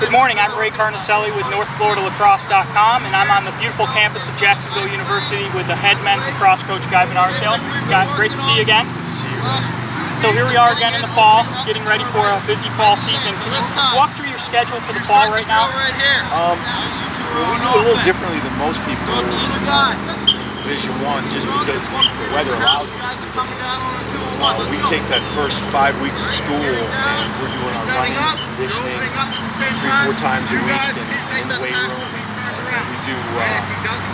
Good morning, I'm Ray Carnicelli with NorthFloridaLacrosse.com, and I'm on the beautiful campus of Jacksonville University with the head men's lacrosse coach, Guy Van Arsdale. Guy, great to see you again. Good to see you. So here we are again in the fall, getting ready for a busy fall season. Can you walk through your schedule for the fall right now? Well, we do it a little differently than most people in Division I, just because the weather allows us to. We take that first 5 weeks of school and we're doing our running and conditioning 3-4 times a week in the weight room. We do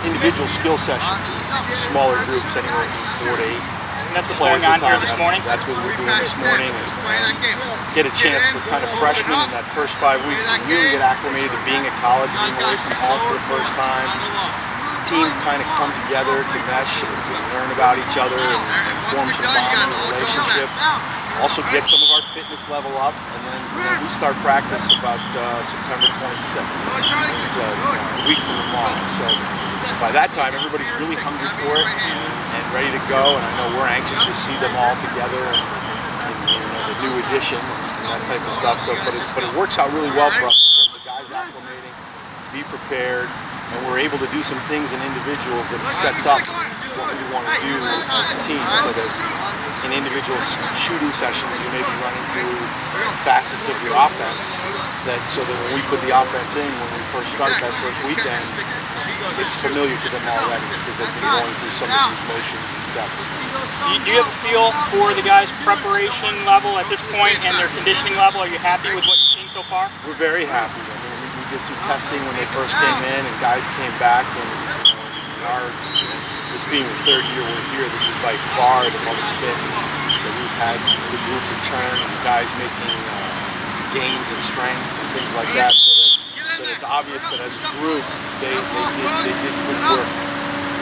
individual skill sessions, smaller groups, anywhere from 4 to 8. And that's what's going on here this morning? That's what we're doing this morning. And get a chance for kind of freshmen in that first 5 weeks to really get acclimated to being at college, being away from home for the first time. Team kind of come together to mesh and learn about each other and form some bonding relationships. Also get some of our fitness level up, and then we start practice about September 26th. It's a week from tomorrow. So by that time, everybody's really hungry for it and ready to go. And I know we're anxious to see them all together and the new edition and that type of stuff. So, but it works out really well for us in terms of guys acclimating, be prepared. And we're able to do some things in individuals that sets up what we want to do as a team, so that in individual shooting sessions you may be running through facets of your offense, so that when we put the offense in, when we first start that first weekend, it's familiar to them already because they've been going through some of these motions and sets. Do you have a feel for the guys' preparation level at this point and their conditioning level? Are you happy with what you've seen so far? We're very happy. We did some testing when they first came in, and guys came back, and this being the third year we're here, this is by far the most fit that we've had the group return, and guys making gains in strength and things like that, so that it's obvious that as a group they did good work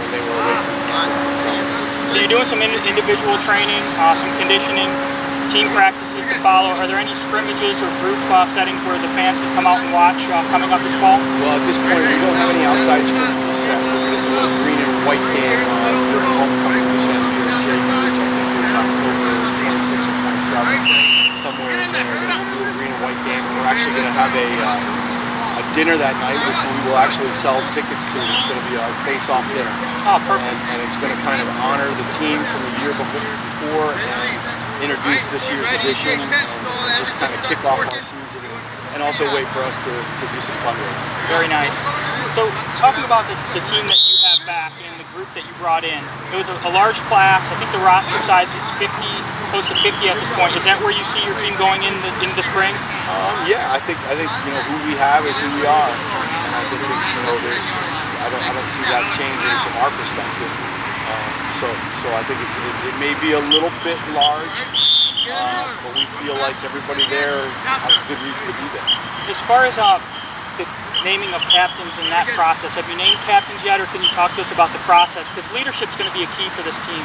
when they were away from campus this summer. So you're doing some individual training, some conditioning, team practices to follow. Are there any scrimmages or group settings where the fans can come out and watch coming up this fall? Well, at this point, we don't have any outside scrimmages set. We're going to do a green and white game during homecoming weekend here in J.U., which I think is October 26th or 27th, somewhere in there. We'll do a green and white game, and we're actually going to have a dinner that night, which we will actually sell tickets to. It's going to be our face-off dinner. Oh, perfect. And it's going to kind of honor the team from the year before and introduce this year's edition and just kind of kick off our season and also wait for us to do some fundraising. Very nice. So talking about the team that you have back and the group that you brought in, it was a large class. I think the roster size is 50, close to 50 at this point. Is that where you see your team going in the spring? Yeah, I think who we have is who we are, and I think it's I don't see that changing from our perspective. So I think it may be a little bit large, but we feel like everybody there has a good reason to be there. As far as the naming of captains in that process, have you named captains yet, or can you talk to us about the process? Because leadership is going to be a key for this team,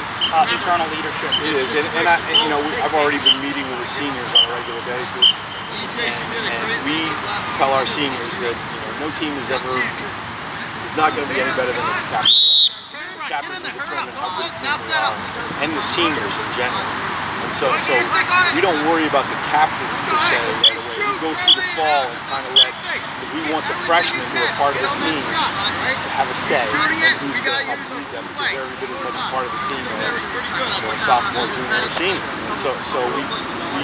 internal leadership. It is, and I've already been meeting with the seniors on a regular basis, and we tell our seniors that no team is not going to be any better than its captain. Captains will determine how good a team we are, and the seniors in general. And so we don't worry about the captains per se right away. We go through the fall and kind of because we want the freshmen who are part of this team to have a say in who's going to help lead them, because they're every bit as much a part of the team as a sophomore, junior, or senior. And so we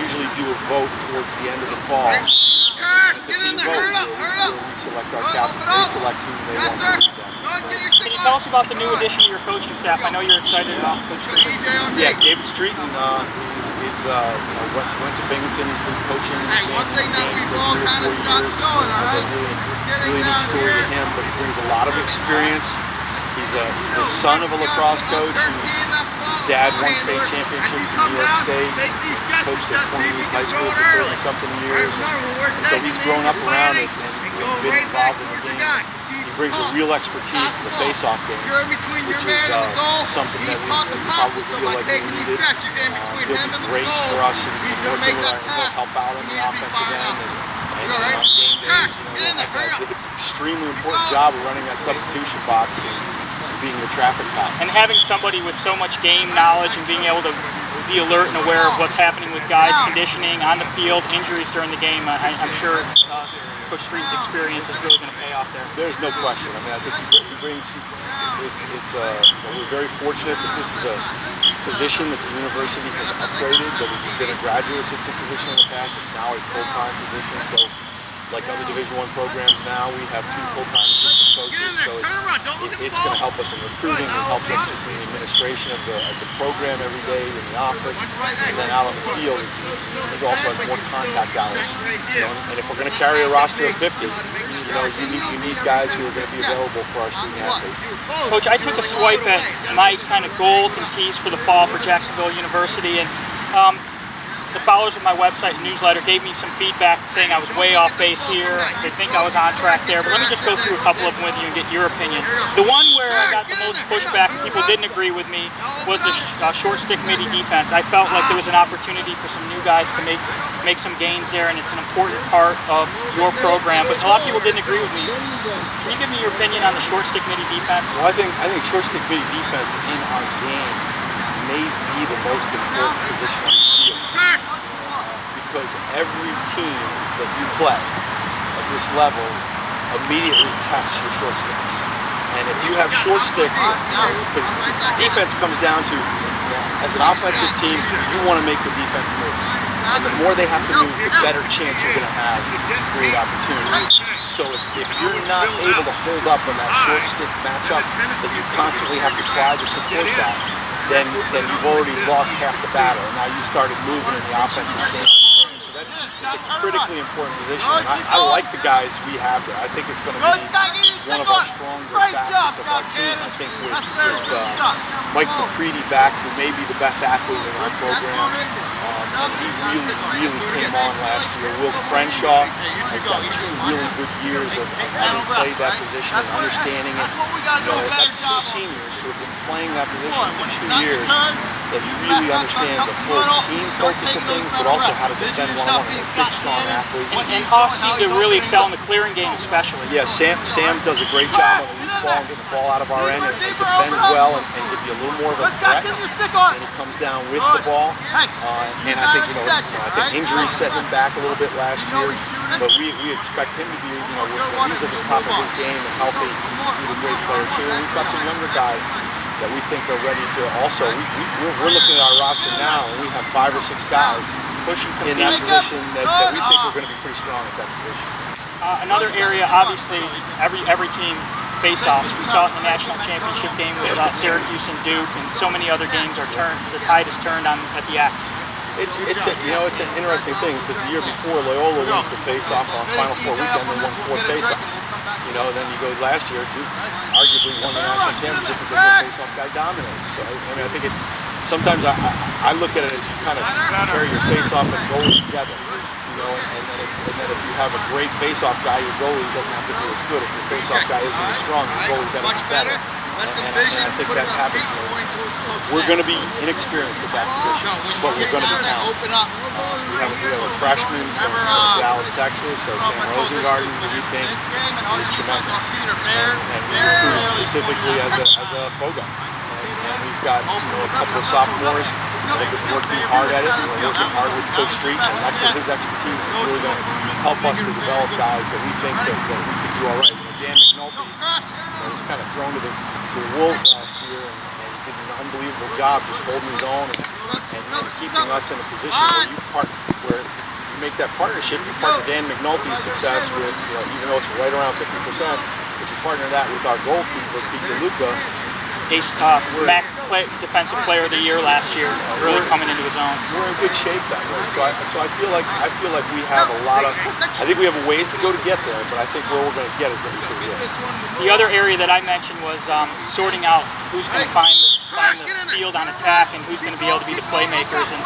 usually do a vote towards the end of the fall. It's a team vote where we select our captains. They select who they want to lead them. Can you tell us about the new addition to your coaching staff? I know you're excited about Coach Streeton. Yeah, David Streeton went to Binghamton. He's been coaching the game for 3 or 4 years. Has a really neat story to him, but he brings a lot of experience. He's the son of a lacrosse coach. His dad won state championships in New York State. Coached at Point East High School for 30-something years. And so he's grown up around it and been involved in the game. Brings a real expertise to the face-off game, which is something that we probably feel like we needed. He'll be great for us in working with he'll help out on the offensive end and on game days. He'll do an extremely important job of running that substitution box and being the traffic cop. And having somebody with so much game knowledge and being able to be alert and aware of what's happening with guys' conditioning on the field, injuries during the game, I'm sure Coach Streeton's experience is really going to pay off there. There's no question. I mean, I think he brings. We're very fortunate that this is a position that the university has upgraded. That we've been a graduate assistant position in the past. It's now a full-time position. So, like other Division I programs now, we have 2 full-time assistant coaches. So it's going to help us in recruiting. It helps us just in the administration of the program every day in the office, and then out on the field, he also has more contact hours. You know, and if we're going to carry a roster of 50, you need guys who are going to be available for our student athletes. Coach, I took a swipe at my kind of goals and keys for the fall for Jacksonville University, and the followers of my website and newsletter gave me some feedback saying I was way off base here. They think I was on track there, but let me just go through a couple of them with you and get your opinion. The one where I got the most pushback and people didn't agree with me was the short stick midi defense. I felt like there was an opportunity for some new guys to make some gains there, and it's an important part of your program, but a lot of people didn't agree with me. Can you give me your opinion on the short stick midi defense? Well, I think short stick midi defense in our game may be the most important position on the field, because every team that you play at this level immediately tests your short sticks. And if you have short sticks, defense comes down to, as an offensive team, you want to make the defense move. And the more they have to move, the better chance you're going to have to create opportunities. So if you're not able to hold up in that short stick matchup, that you constantly have to slide to support that, then you've already lost half the battle, and now you started moving in the offensive game. So it's a critically important position. And I like the guys we have there. I think it's going to be one of our stronger facets of our team. I think with Mike McCready back, who may be the best athlete in our program, and he really came on last year. Will Crenshaw has got 2 really good years of having played that position and understanding it. That's 2 seniors who have been playing that position for 2 years that really understand the full team focus of things, but also how to defend one-on-one. They're big, strong athletes. And Haas seemed to really excel in the clearing game especially. Yeah, Sam does a great job on the loose ball and gets the ball out of our end and defends well and give you a little more of a threat. And he comes down with the ball. And I think injuries set him back a little bit last year, but we expect him to be, when he's at the top of his game and healthy, he's a great player too. And we've got some younger guys that we think are ready to also. We're looking at our roster now, and we have 5 or 6 guys in that position that we think are going to be pretty strong at that position. Another area, obviously, every team face-offs. We saw it in the national championship game with Syracuse and Duke, and so many other games are turned. The tide is turned on at the X. It's an interesting thing, because the year before Loyola wins the face-off on Final Four weekend and won 4 face-offs. Then you go last year, Duke arguably won the national championship because the face-off guy dominated. So I think sometimes I look at it as you kind of pair your face-off and goalie together. And then if you have a great face-off guy, your goalie doesn't have to be as good. If your face-off guy isn't as strong, your goalie got to be better. And I think that happens. We're going to be inexperienced at that position, but we're going to be talented. We have a freshman from Dallas, Texas, Sam Rosengarten, who we think is tremendous. And we recruited specifically as a FOGA. And we've got a couple of sophomores that have been working hard at it. We're working hard with Coach Street, and that's where his expertise is really going to help us to develop guys that we think that we can do all right. Dan McNulty was kind of thrown to the wolves last year and did an unbelievable job just holding his own and keeping us in a position where you make that partnership. You partner Dan McNulty's success with, even though it's right around 50%, but you partner that with our goalkeeper, Pete DeLuca. MAC Defensive Player of the Year last year, really coming into his own. We're in good shape that way. So I feel like we have a lot of. I think we have a ways to go to get there, but I think where we're going to get is going to be pretty good. The other area that I mentioned was sorting out who's going to find the field on attack and who's going to be able to be the playmakers. And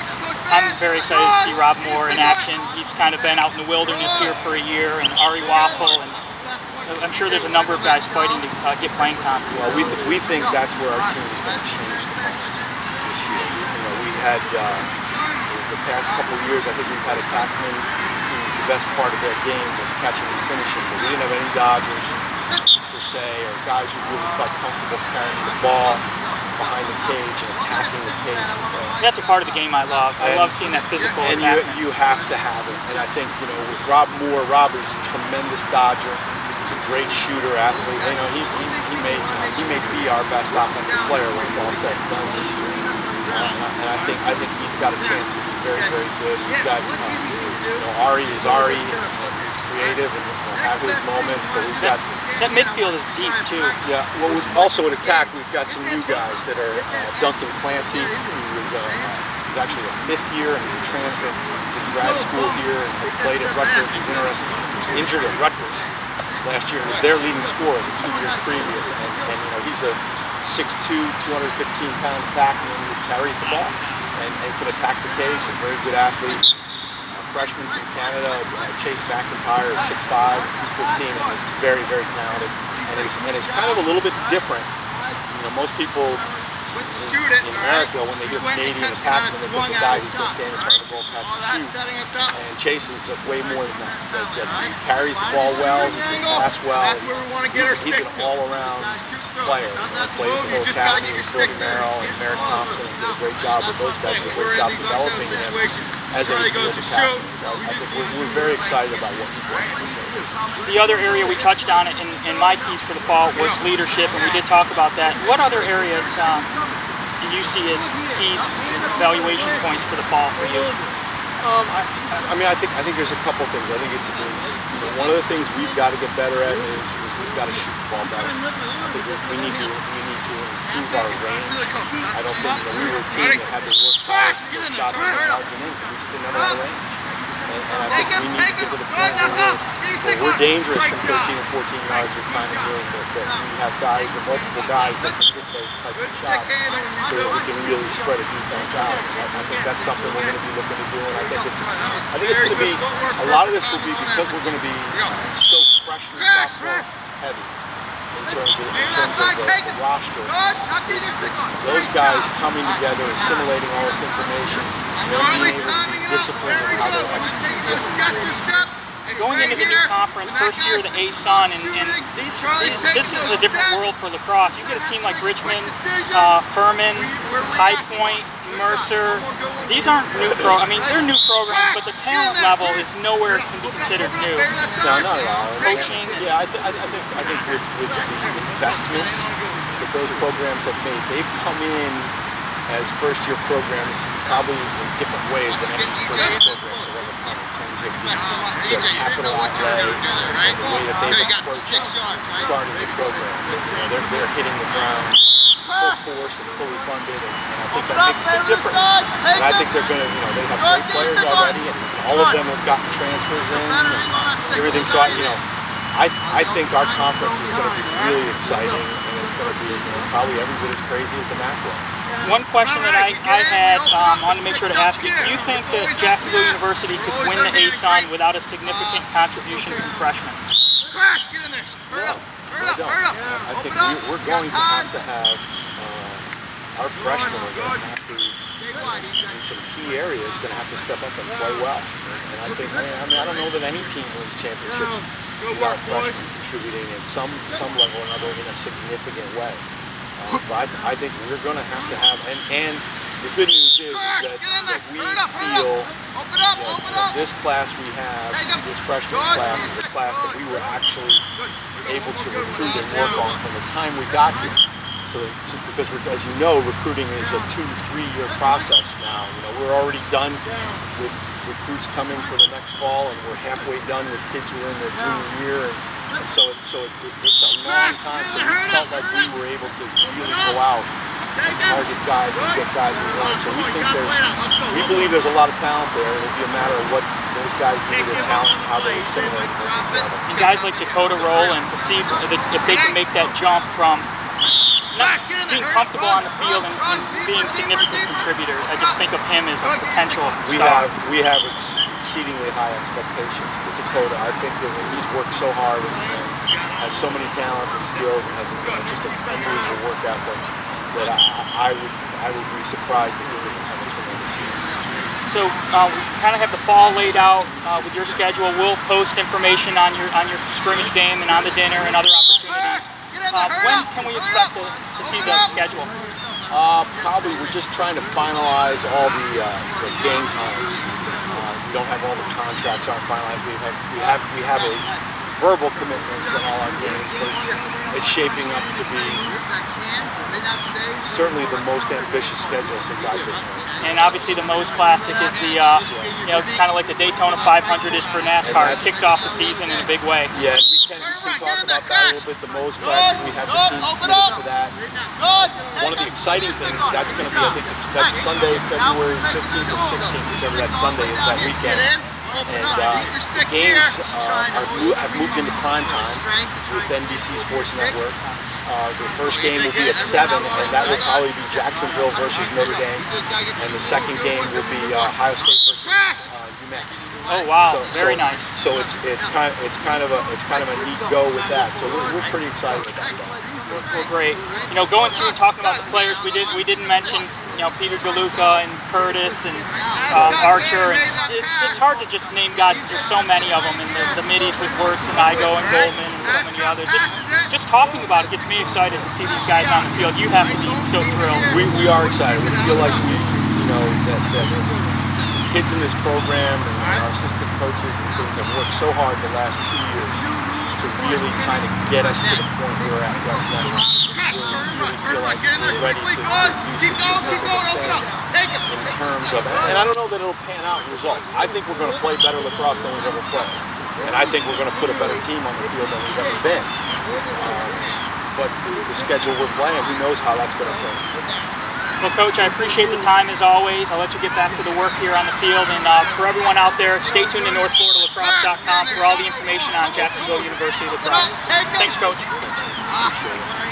I'm very excited to see Rob Moore in action. He's kind of been out in the wilderness here for a year, and Ari Waffle, and I'm sure there's a number of guys fighting to get playing time. Well, we think that's where our team is going to change the most this year. We had the past couple of years, I think we've had attackmen whose the best part of their game was catching and finishing, but we didn't have any dodgers per se, or guys who really felt comfortable carrying the ball. behind the cage and attacking the cage. That's a part of the game I love. I love seeing that physical and attack. you have to have it. And I think, you know, with Rob Moore, Rob is a tremendous dodger. He's a great shooter, athlete. You know, he may be our best offensive player when it's all said and done this year. And I think he's got a chance to be very, very good. We've got, you know, Ari is Ari. He's creative and will have his moments, but we've got. That midfield is deep too. Yeah. Well, also at attack, we've got some new guys that are Duncan Clancy, who is actually a 5th year and he's a transfer. He's in grad school here and played at Rutgers. He's interested. He was injured at Rutgers last year. He was their leading scorer the 2 years previous, and you know, he's a 6'2", 215-pound attackman who carries the ball and can attack the cage. A very good athlete. Freshman from Canada, Chase McIntyre, is 6'5", 215, and is very, very talented, and is kind of a little bit different. You know, most people in America, when they hear Canadian attackman, they think the guy who's going to stand in front of the goal, catch and shoot. And Chase is way more than that. He carries the ball well, he can pass well. He's an all-around player. He played at the whole academy with Brody Merrill and Merrick Thompson, and did a great job with those guys. Did a great job developing him as a field attacker. So I think we're very excited about what he brings to the table. The other area we touched on it in my keys for the fall was leadership, and we did talk about that. What other areas do you see as keys, evaluation points for the fall for you? I mean, I think there's a couple things. I think it's you know, one of the things we've got to get better at is we've got to shoot the ball better. I think we need to improve our range. I don't think, you know, we were a team that had to work hard to get shots in the margin in because we just didn't have a lot of range. And I think we need to get to the point where we're dangerous from 13 and 14 yards or time of doing that we have guys and multiple guys that can hit those types of shots so that we can really spread a defense out. I think that's something we're going to be looking to do, and I think it's going to be, a lot of this will be because we're going to be so freshman sophomore heavy in terms of the roster. It's those guys coming together, assimilating all this information, and being able to be disciplined in how they execute. Going into the new conference, first year of the ASUN, and this is a different world for lacrosse. You get a team like Richmond, Furman, High Point, Mercer. These aren't new I mean, they're new programs, but the talent level is nowhere can be considered new. No, not at all. Coaching. Yeah, I think with the investments that those programs have made, they've come in as first-year programs probably in different ways than any first-year programs have ever come in terms of their capital outlay and the way that they've approached starting the program. They're hitting the ground full force and fully funded, and I think that makes a big difference. And I think they're going to, you know, they have great players already, and all of them have gotten transfers in and everything. So I think our conference is going to be really exciting, and it's going to be, you know, probably every bit as crazy as the MAC was. One question that I had, wanted to make sure to ask you, do you think that Jacksonville University could win the ASUN without a significant contribution from freshmen? Crash, get in there. Hurry up. I think we're going to have our freshmen are going to have to, in some key areas, going to have to step up and play well. And I think, I don't know that any team wins championships without freshmen contributing in some level or another in a significant way. But I think we're going to have, and the good news is that we feel that this class we have, this freshman class, is a class that we were actually able to recruit and work on from the time we got here. So because as you know, recruiting is a 2-3 year process now. You know, we're already done with recruits coming for the next fall, and we're halfway done with kids who are in their junior year. And so it's a long time. So we felt like we were able to really go out and target guys and get guys we want. So we think we believe there's a lot of talent there. It'll be a matter of what those guys do with their talent and how they assimilate at this level. And guys like Dakota Rowland, to see if they can make that jump from not being comfortable on the field and being significant contributors. I just think of him as a potential star. We have exceedingly high expectations for Dakota. I think that he's worked so hard and has so many talents and skills and has just an unbelievable work ethic that I would be surprised if he doesn't have a tremendous year. So we kind of have the fall laid out with your schedule. We'll post information on your scrimmage game and on the dinner and other opportunities. When can we expect to see the schedule? Probably we're just trying to finalize all the game times. We don't have all the contracts aren't finalized. We have a verbal commitments in all our games, but it's shaping up to be certainly the most ambitious schedule since I've been here. And obviously the Moe's Classic is the, kind of like the Daytona 500 is for NASCAR. It kicks off the season in a big way. Yeah, and we can talk about that a little bit. The Moe's Classic, we have the teams committed to that. One of the exciting things is that's going to be, I think it's Sunday, February 15th or 16th, whichever that Sunday is that weekend. And the games have moved into prime time with NBC Sports Network. The first game will be at 7, and that will probably be Jacksonville versus Notre Dame. And the second game will be Ohio State versus UMass. Oh wow, very nice. So it's kind of a neat go with that. So we're pretty excited about that. Well, great. Going through and talking about the players, we didn't mention Peter DeLuca and Curtis and Archer. It's hard to just name guys because there's so many of them, and the middies with Wirtz and Igo and Goldman and so many others. Just talking about it gets me excited to see these guys on the field. You have to be so thrilled. We are excited. We feel like that kids in this program and our assistant coaches and things have worked so hard the last 2 years to really kind of get us to the point we're at right now. We really feel like we're ready to do some significant things in terms of, and I don't know that it'll pan out in results. I think we're going to play better lacrosse than we've ever played. And I think we're going to put a better team on the field than we've ever been. But the schedule we're playing, who knows how that's going to turn. Well, Coach, I appreciate the time as always. I'll let you get back to the work here on the field. And for everyone out there, stay tuned to NorthFloridaLacrosse.com for all the information on Jacksonville University Lacrosse. Thanks, Coach. Appreciate it.